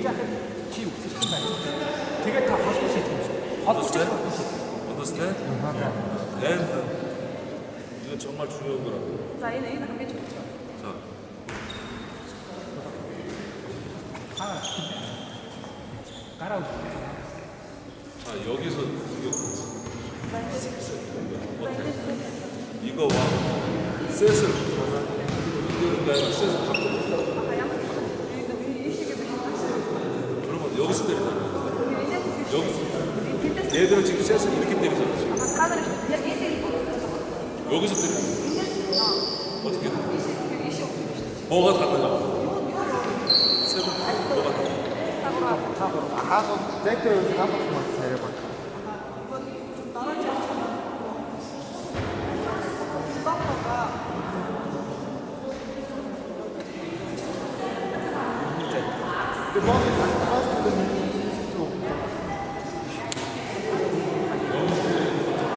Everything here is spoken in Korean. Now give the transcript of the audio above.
Тим, тэгээд та холбоо шийдэх. холбоо шийдэх. Understand? And 이건 정말 중요한 거라고. 자, 얘는 여기다 그게 좋죠. 자, 깔아오고. 자 여기서 이거와 셋을 이거는 아니라 셋을 바꿔. 아까 양쪽 이 시계 그러면 여기서 때리잖아. 여기서 얘들은 지금 셋을 이렇게 때리잖아. 지금. 카드를 얘 때리고 여기서 때리잖아. 어떻게 돼? 뭐가 다르냐? 셋은 뭐가 다르냐? 타고 가서 넥터에서 한 번만 내려봐. 나눠져.